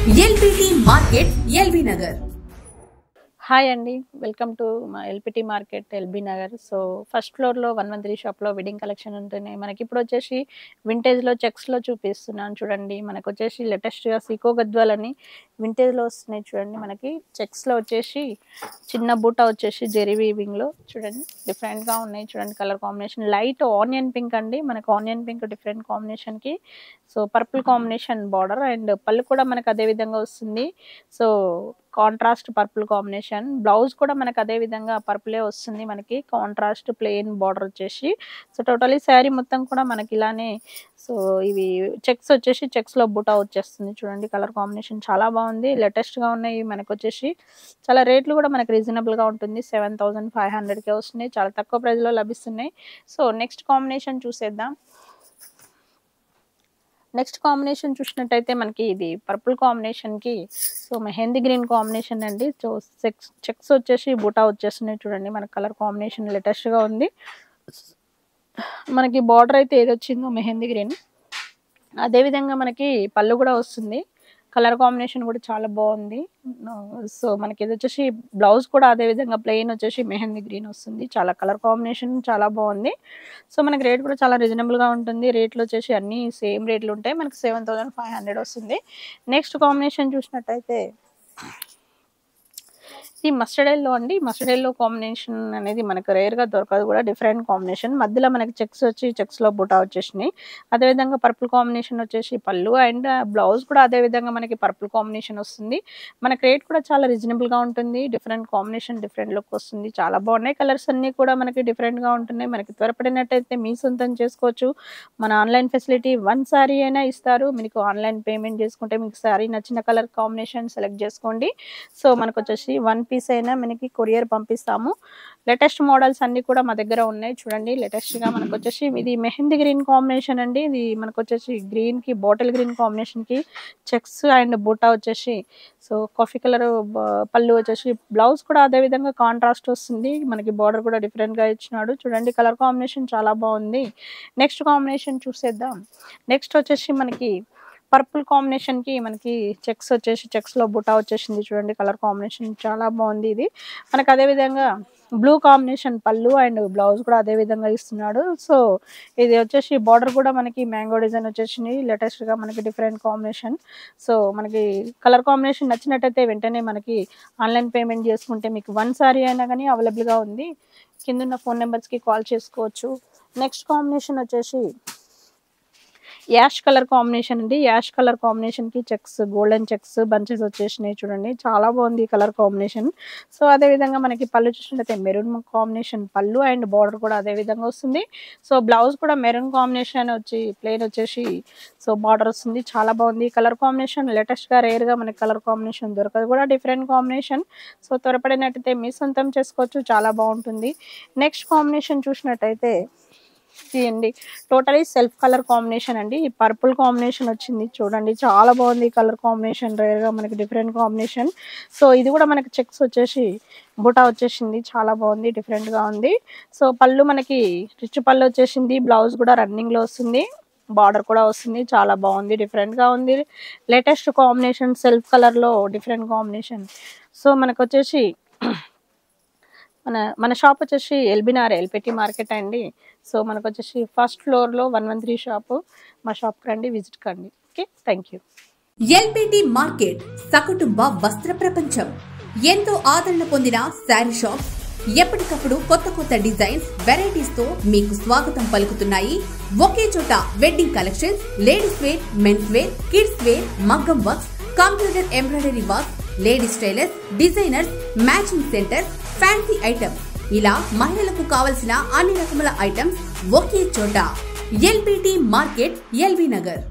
LPT market LB Nagar. Hi అండి, welcome to మా LPT market LB Nagar. So first ఫ్లోర్లో 113 షాప్లో వెడ్డింగ్ కలెక్షన్ ఉంటున్నాయి. మనకి ఇప్పుడు వచ్చేసి వింటేజ్లో చెక్స్లో చూపిస్తున్నాను చూడండి. మనకు వచ్చేసి లేటెస్ట్గా సీకో గద్వాలని వింటేజ్లో వస్తున్నాయి చూడండి. మనకి చెక్స్లో వచ్చేసి చిన్న బూట వచ్చేసి జెరీ వీవింగ్లో చూడండి, డిఫరెంట్గా ఉన్నాయి చూడండి. Colour combination light onion pink అండి. మనకు ఆనియన్ పింక్ డిఫరెంట్ కాంబినేషన్కి so purple combination border and పళ్ళు కూడా మనకు అదే విధంగా వస్తుంది. So contrast purple combination blouse కూడా మనకు అదే విధంగా పర్పులే వస్తుంది. మనకి కాంట్రాస్ట్ ప్లెయిన్ బార్డర్ వచ్చేసి సో టోటలీ శారీ మొత్తం కూడా మనకి ఇలానే సో ఇవి చెక్స్ వచ్చేసి చెక్స్లో బూటా వచ్చేస్తుంది చూడండి. కలర్ కాంబినేషన్ చాలా బాగుంది, లేటెస్ట్గా ఉన్నాయి. మనకు వచ్చేసి చాలా రేట్లు కూడా మనకి రీజనబుల్గా ఉంటుంది. 7500కే వస్తున్నాయి, చాలా తక్కువ ప్రైస్లో లభిస్తున్నాయి. సో నెక్స్ట్ కాంబినేషన్ చూసేద్దాం. నెక్స్ట్ కాంబినేషన్ చూసినట్టయితే మనకి ఇది పర్పుల్ కాంబినేషన్కి సో మెహందీ గ్రీన్ కాంబినేషన్ అండి. సో చెక్స్ వచ్చేసి బూటా వచ్చేస్తున్నాయి చూడండి. మనకి కలర్ కాంబినేషన్ లేటెస్ట్గా ఉంది. మనకి బార్డర్ అయితే ఏది వచ్చిందో మెహందీ గ్రీన్, అదేవిధంగా మనకి పళ్ళు కూడా వస్తుంది. కలర్ కాంబినేషన్ కూడా చాలా బాగుంది. సో మనకి ఇది వచ్చేసి బ్లౌజ్ కూడా అదే విధంగా ప్లెయిన్ వచ్చేసి మెహందీ గ్రీన్ వస్తుంది. చాలా కలర్ కాంబినేషన్ చాలా బాగుంది. సో మనకి రేట్ కూడా చాలా రీజనబుల్గా ఉంటుంది. రేట్లు వచ్చేసి అన్నీ సేమ్ రేట్లు ఉంటాయి. మనకి 7500 వస్తుంది. నెక్స్ట్ కాంబినేషన్ చూసినట్టయితే ఈ మస్టర్డ్ ఎల్లో అండి. మస్టర్డ్ ఎల్లో కాంబినేషన్ అనేది మనకు రేర్గా దొరకదు కూడా, డిఫరెంట్ కాంబినేషన్. మధ్యలో మనకి చెక్స్ వచ్చి చెక్స్లో బూటా వచ్చేసినాయి. అదేవిధంగా పర్పుల్ కాంబినేషన్ వచ్చేసి పళ్ళు అండ్ బ్లౌజ్ కూడా అదేవిధంగా మనకి పర్పుల్ కాంబినేషన్ వస్తుంది. మనకి రేట్ కూడా చాలా రీజనబుల్గా ఉంటుంది. డిఫరెంట్ కాంబినేషన్, డిఫరెంట్ లుక్ వస్తుంది. చాలా బాగున్నాయి. కలర్స్ అన్నీ కూడా మనకి డిఫరెంట్గా ఉంటున్నాయి. మనకి త్వరపడినట్టయితే మీ సొంతం చేసుకోవచ్చు. మన ఆన్లైన్ ఫెసిలిటీ 1 సారీ అయినా ఇస్తారు. మీకు ఆన్లైన్ పేమెంట్ చేసుకుంటే మీకు సారీ నచ్చిన కలర్ కాంబినేషన్ సెలెక్ట్ చేసుకోండి. సో మనకు వచ్చేసి 1 పీస్ అయినా మనకి కొరియర్ పంపిస్తాము. లేటెస్ట్ మోడల్స్ అన్ని కూడా మా దగ్గర ఉన్నాయి చూడండి. లేటెస్ట్గా మనకు వచ్చేసి ఇది మెహందీ గ్రీన్ కాంబినేషన్ అండి. ఇది మనకు వచ్చేసి గ్రీన్కి బాటిల్ గ్రీన్ కాంబినేషన్కి చెక్స్ అండ్ బూటా వచ్చేసి సో కాఫీ కలర్ పళ్ళు వచ్చేసి బ్లౌజ్ కూడా అదే విధంగా కాంట్రాస్ట్ వస్తుంది. మనకి బార్డర్ కూడా డిఫరెంట్గా ఇచ్చినాడు చూడండి. కలర్ కాంబినేషన్ చాలా బాగుంది. నెక్స్ట్ కాంబినేషన్ చూసేద్దాం. నెక్స్ట్ వచ్చేసి మనకి పర్పుల్ కాంబినేషన్కి మనకి చెక్స్ వచ్చేసి చెక్స్లో బూటా వచ్చేసింది చూడండి. కలర్ కాంబినేషన్ చాలా బాగుంది. ఇది మనకు అదేవిధంగా బ్లూ కాంబినేషన్ పళ్ళు అండ్ బ్లౌజ్ కూడా అదే విధంగా ఇస్తున్నాడు. సో ఇది వచ్చేసి బార్డర్ కూడా మనకి మ్యాంగో డిజైన్ వచ్చేసింది. లేటెస్ట్గా మనకి డిఫరెంట్ కాంబినేషన్. సో మనకి కలర్ కాంబినేషన్ నచ్చినట్టయితే వెంటనే మనకి ఆన్లైన్ పేమెంట్ చేసుకుంటే మీకు 1 సారీ అయినా కానీ అవైలబుల్గా ఉంది. కింద ఫోన్ నెంబర్స్కి కాల్ చేసుకోవచ్చు. నెక్స్ట్ కాంబినేషన్ వచ్చేసి యాష్ కలర్ కాంబినేషన్ అండి. యాష్ కలర్ కాంబినేషన్కి చెక్స్ గోల్డెన్ చెక్స్ బంచెస్ వచ్చేసినాయి చూడండి. చాలా బాగుంది కలర్ కాంబినేషన్. సో అదేవిధంగా మనకి పళ్ళు చూసినట్టయితే మెరూన్ కాంబినేషన్ పళ్ళు అండ్ బార్డర్ కూడా అదే విధంగా వస్తుంది. సో బ్లౌజ్ కూడా మెరూన్ కాంబినేషన్ వచ్చి ప్లెయిన్ వచ్చేసి సో బార్డర్ వస్తుంది. చాలా బాగుంది కలర్ కాంబినేషన్. లేటెస్ట్గా రేర్గా మనకి కలర్ కాంబినేషన్ దొరకదు కూడా, డిఫరెంట్ కాంబినేషన్. సో త్వరపడినట్టయితే మీ సొంతం చేసుకోవచ్చు, చాలా బాగుంటుంది. నెక్స్ట్ కాంబినేషన్ చూసినట్టయితే అండి టోటలీ సెల్ఫ్ కలర్ కాంబినేషన్ అండి. ఈ పర్పుల్ కాంబినేషన్ వచ్చింది చూడండి. చాలా బాగుంది కలర్ కాంబినేషన్, రేర్గా మనకి డిఫరెంట్ కాంబినేషన్. సో ఇది కూడా మనకి చెక్స్ వచ్చేసి బూటా వచ్చేసింది. చాలా బాగుంది, డిఫరెంట్గా ఉంది. సో పళ్ళు మనకి రిచ్ పళ్ళు వచ్చేసింది. బ్లౌజ్ కూడా రన్నింగ్లో వస్తుంది, బార్డర్ కూడా వస్తుంది. చాలా బాగుంది, డిఫరెంట్గా ఉంది. లేటెస్ట్ కాంబినేషన్ సెల్ఫ్ కలర్లో డిఫరెంట్ కాంబినేషన్. సో మనకు వచ్చేసి మన షాప్ వచ్చేసి ఎల్పిటి మార్కెట్ అండి. సో మనకు వచ్చేసి ఫస్ట్ ఫ్లోర్లో 113 షాపు. మా షాప్కి రండి, విజిట్ కండి. Okay, thank you. LPT market సకుటుంబ వస్త్ర ప్రపంచం. ఎంతో ఆదరణ పొందిన శారీ షాప్ ఎప్పటికప్పుడు కొత్త కొత్త డిజైన్స్, వెరైటీస్ తో మీకు స్వాగతం పలుకుతున్నాయి. ఒకే చోట wedding collections, ladies wear, men's wear, kids wear, మగ్గం works, computer embroidery work, ladies tailors, designers, matching centre, fancy items, ఇలా మహిళలకు కావలసిన అన్ని రకముల ఐటమ్స్ ఒకే చోట. LPT market LB Nagar.